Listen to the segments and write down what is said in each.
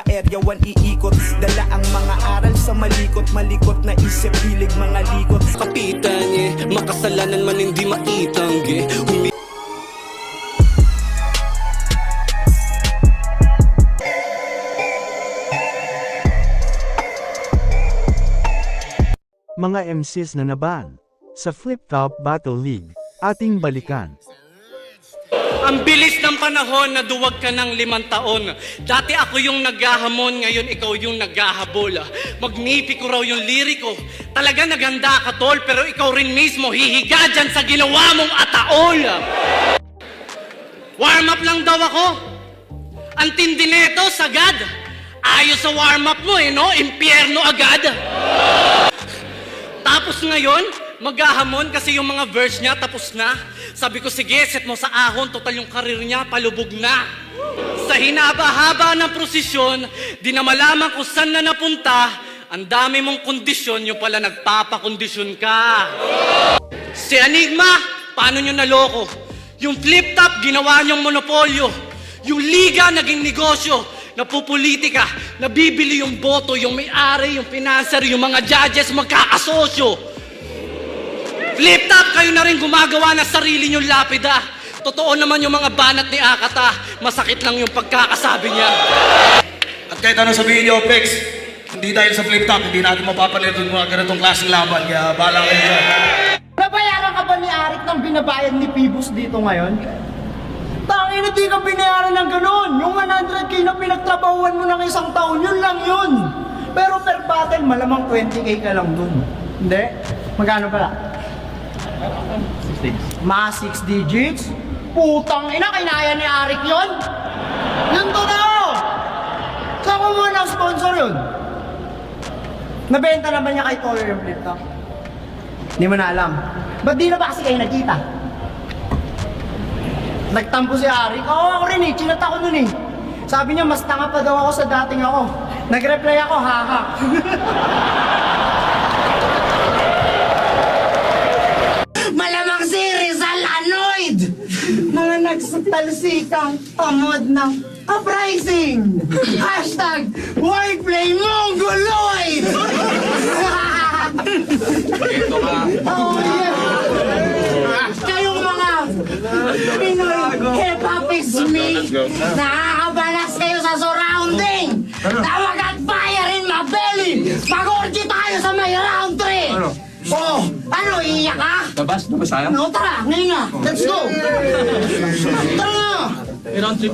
area 1 iikot. Dala ang mga aral sa malikot na isip, hilig mga likot. Kapitan makasalanan man hindi maitanggi. Mga MCs na naban sa Flip Top Battle League, ating balikan. Ang bilis ng panahon na duwag ka ng 5 taon. Dati ako yung naghahamon, ngayon ikaw yung naghahabol. Magnifico raw yung liriko. Talaga naganda ka tol, pero ikaw rin mismo hihiga dyan sa ginawa mong ataol. Warm up lang daw ako. Ang tindi neto, sagad. Ayos sa warm up mo no? Impyerno agad. Tapos ngayon, maghahamon kasi yung mga verse niya tapos na. Sabi ko, sige, set mo sa ahon, total yung karir niya, palubog na. Sa hinaba-haba ng prosesyon, di na malaman kung saan na napunta, ang dami mong kondisyon, yung pala nagpapakondisyon ka. Si Enigma, paano nyo naloko? Yung Flip Top, ginawa nyong monopolyo. Yung liga, naging negosyo. Napupolitika, nabibili yung boto, yung may-ari, yung financer, yung mga judges, magkakasosyo. Flip Top, kayo na rin gumagawa ng sarili niyong lapida. Totoo naman yung mga banat ni Akata, masakit lang yung pagkakasabi niya. At kahit anong sabihin niyo, Pex, hindi dahil sa Flip Top, hindi natin mapapalit yung mga ganitong klaseng laban, kaya bahala kayo dyan. Nabayaran ka ba ni Arik ng binabayad ni Pibus dito ngayon? Tangin na di ka binayaran ng ganun. Yung 100k na pinagtrabahuan mo ng 1 taon, yun lang yun. Pero per battle, malamang 20k ka lang dun. Hindi? Magkano pala? 6 digits. Mga 6 digits? Putang ina, kinaya ni Arik yun? Yun to na! Saan ko muna ng sponsor yun? Nabenta naman niya kay Toyo yung Flip Top? Hindi mo na alam. Ba't di na ba kasi kayo nagkita? Nagtampo si Arik. Oo, ako rin eh. Chinat ako nun eh. Sabi niya, mas tanga pa daw ako sa dating ako. Nag-reply ako, haha. Malamang si Rizal annoyed! Mga nagsatalsikang tamod ng uprising! Hashtag wordplay mongoloid! Ito ka. Oh, yeah. Kayong mga Pinoy hip-hop is me. Nakakabalas kayo sa surrounding. Tawag at fire in my belly. Pag-orgy tayo sa may round 3. Oh, ano, iiyak ka? Labas tayo? No, tara, ngayon na. Let's go. Tara na. Round trip.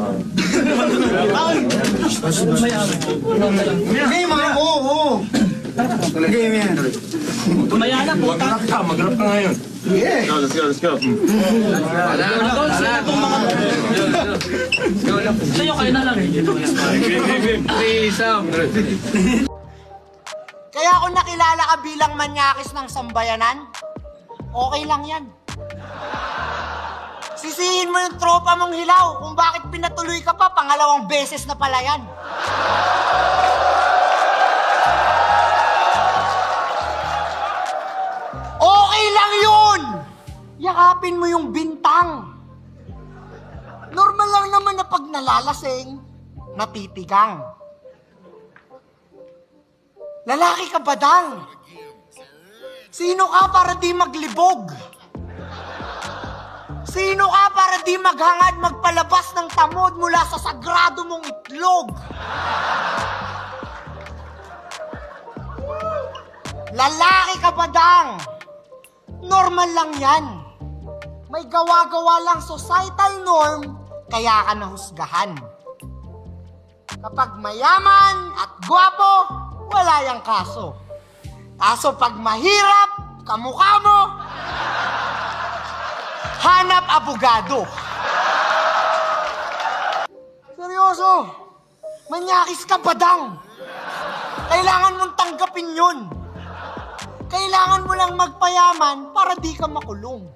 Game ha? Oo. Game yan. Tumaya na po. Mag-rap ka ngayon. Yeah. Let's go. Sa'yo kayo na lang. Kaya kung nakilala ka bilang manyakis ng sambayanan, okay lang yan. Sisihin mo yung tropa mong hilaw kung bakit pinatuloy ka pa, pangalawang beses na pala yan. Okay lang yun! Yakapin mo yung bintang. Normal lang naman na pag nalalasing, natitigang. Lalaki ka ba dang? Sino ka para di maglibog? Sino ka para di maghangad magpalabas ng tamod mula sa sagrado mong itlog? Lalaki ka ba dang? Normal lang yan. May gawa-gawa lang societal norm, kaya ka nahusgahan. Kapag mayaman at gwapo, wala yang kaso. Kaso pag mahirap, kamukha mo, hanap abogado. Seryoso, manyakis ka ba dang? Kailangan mong tanggapin yun. Kailangan mo lang magpayaman para di ka makulong.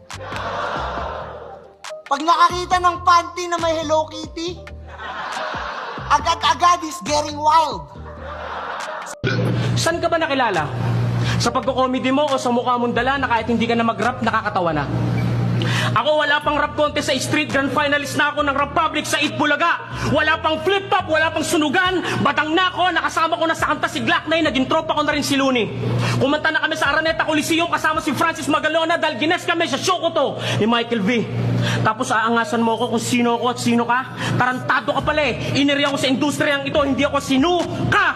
Pag nakakita ng panty na may Hello Kitty, agad-agad is getting wild. Saan ka ba nakilala? Sa pagko-comedy mo o sa mukha mong dala na kahit hindi ka na mag-rap, nakakatawa na? Ako wala pang rap contest sa street, grand finalist na ako ng Republic sa Itbulaga. Wala pang flip-top, wala pang sunugan. Batang na ako, nakasama ko na sa kanta si Glock 9, naging tropa ko na rin si Looney. Kumanta na kami sa Araneta Coliseum kasama si Francis Magalona dahil gines kami sa show ko to ni Michael V. Tapos aangasan mo ako kung sino ako at sino ka. Tarantado ka pala eh. Iniri ako sa industriyang ito, hindi ako sinuka.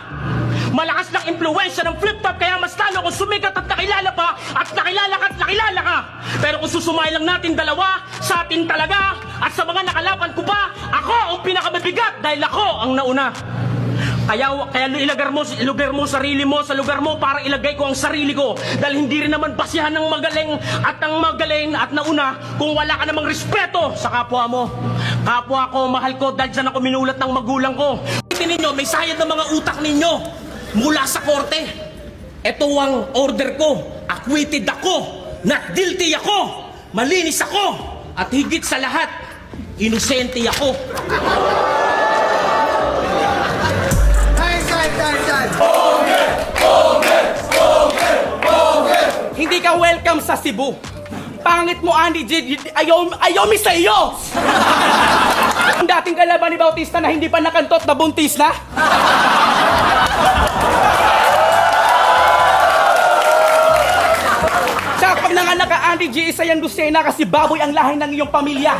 Malakas ng impluensya ng flip-top kaya mas lalo kung sumikat at nakilala pa at nakilala ka at nakilala ka. Pero kung susumay lang natin dalawa, sa atin talaga at sa mga nakalaban ko pa, ako ang pinakamabigat dahil ako ang nauna. Kaya ilagay mo sarili mo sa lugar mo para ilagay ko ang sarili ko. Dahil hindi rin naman basihan ng magaling at nauna kung wala ka namang respeto sa kapwa mo. Kapwa ko, mahal ko dahil dyan ako minulat ng magulang ko. Tingnan ninyo, may sayad ng mga utak ninyo mula sa korte. Ito ang order ko. Acquitted ako. Not guilty ako. Malinis ako. At higit sa lahat, inosente ako. Hindi ka welcome sa Cebu. Pangit mo, Andy J. Ayaw mi sa iyo! Ang dating kalaban ni Bautista na hindi pa nakantot na buntis na? Tsaka pag nanganak ka, Andy J. isa yung Lucena kasi baboy ang lahi ng iyong pamilya.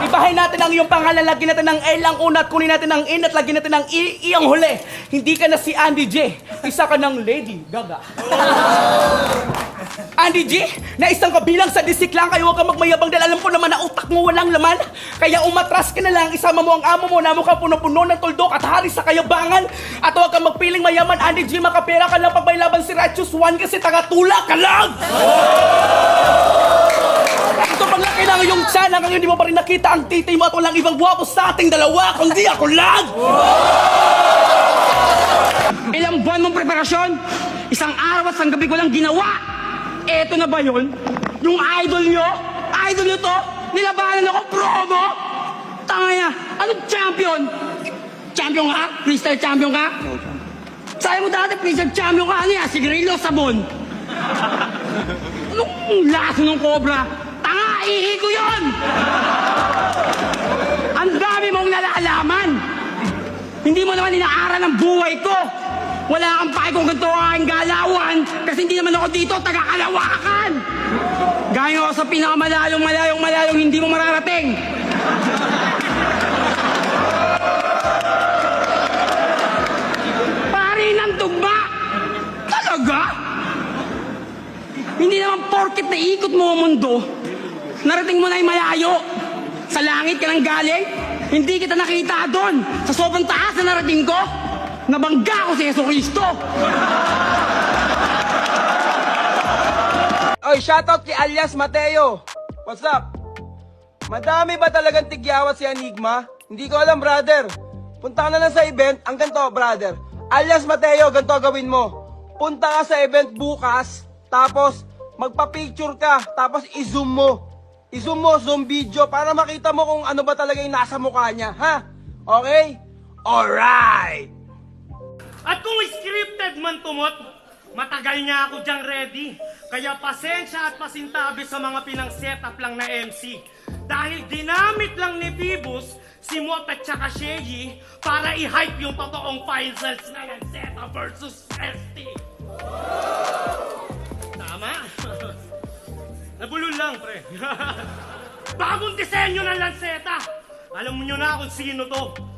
Ibahin natin ang iyong pangalan, lagyan natin ng L ang una at kunin natin ng in at lagyan natin ng I ang huli. Hindi ka na si Andy J. Isa ka ng Lady Gaga. Andy G, na isang kabilang sa disik lang, kayo huwag kang magmayabang dahil alam ko naman na utak mo walang laman. Kaya umatras ka na lang, isama mo ang amo mo na mukhang puno-puno ng tuldok at hari sa kayabangan. At huwag kang magpiling mayaman, Andy G, makapera ka lang pag may laban si Righteous One kasi taga-tula ka lang! Ito pag laki na ngayong tiyan, hanggang hindi mo pa rin nakita ang titi mo at walang ibang guwapo sa ating dalawa, kundi ako lang! Ilang buwan mong preparasyon? Isang araw at isang gabi ko lang ginawa! Eto na ba yun? Yung idol nyo? Idol nyo to? Nilabanan ako, promo? Tanga niya, anong champion? Champion ka? Freestyle champion ka? Sabi mo dati, freestyle champion ka, ano yan? Sigarilyo, sabon. Anong laso ng cobra? Tanga, ihi ko yun! Ang dami mong nalalaman! Hindi mo naman inaaral ang buhay ko! Wala kang pake kung ganito ang aking galawan kasi hindi naman ako dito taga-Kalawakan! Gaya ako sa pinakamalayong hindi mo mararating! Pari ng tugma! Talaga? Hindi naman porket na ikot mo ang mundo, narating mo na yung malayo. Sa langit ka nang galing, hindi kita nakita doon. Sa sobrang taas na narating ko, nabangga ko si Jesucristo! Oy, shoutout kay alias Mateo. What's up? Madami ba talagang tigyawat si Enigma? Hindi ko alam, brother. Punta ka na lang sa event. Ang ganito, brother. Alias Mateo, ganito gawin mo. Punta ka sa event bukas, tapos magpa-picture ka, tapos i-zoom mo. I-zoom mo, zoom video, para makita mo kung ano ba talaga yung nasa mukha niya, ha? Okay? Alright! At kung scripted man tumot, matagal niya ako diyang ready. Kaya pasensya at pasintabi sa mga pinang-setup lang na MC. Dahil dinamit lang ni Phoebus si Mot at saka Sheyi para i-hype yung totoong finals na Lanceta versus ST. Tama? Nabulol lang, pre. Bagong disenyo ng Lanceta. Alam mo nyo na kung sino to.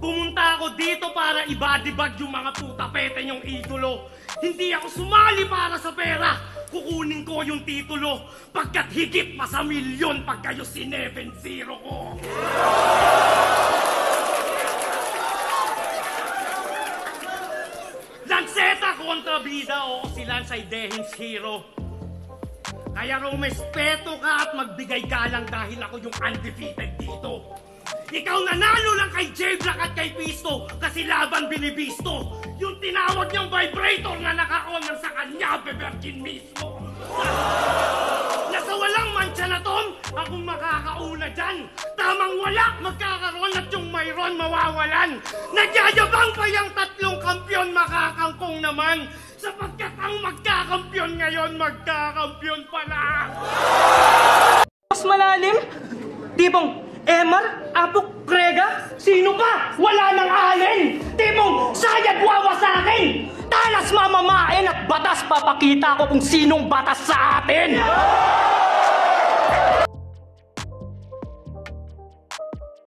Pumunta ako dito para ibadibag yung mga putapete niyong idolo. Hindi ako sumali para sa pera. Kukunin ko yung titulo pagkat higit pa sa milyon pag kayo si-7-0 ko. Lanceta kontra Bida, oo, si Lance ay Dehin's hero. Kaya rumespeto ka at magbigay galang dahil ako yung undefeated dito. Ikaw nanalo lang kay J-Black at kay Pisto kasi laban binibisto. Yung tinawag niyang vibrator na naka-on sa kanya, beberkin mismo. Nasa walang mancha na ton, akong makakauna dyan. Tamang wala, magkakaroon at yung mayroon mawawalan. Nagyayabang pa yung tatlong kampyon, makakangkong naman. Sapagkat ang magkakampyon ngayon, magkakampyon pala. malalim? Tipong, Emar, Apok, Krega, sino pa? Wala nang alin! Tipong, sayad wawa sa akin! Talas mamamain at batas papakita ko kung sinong batas sa atin!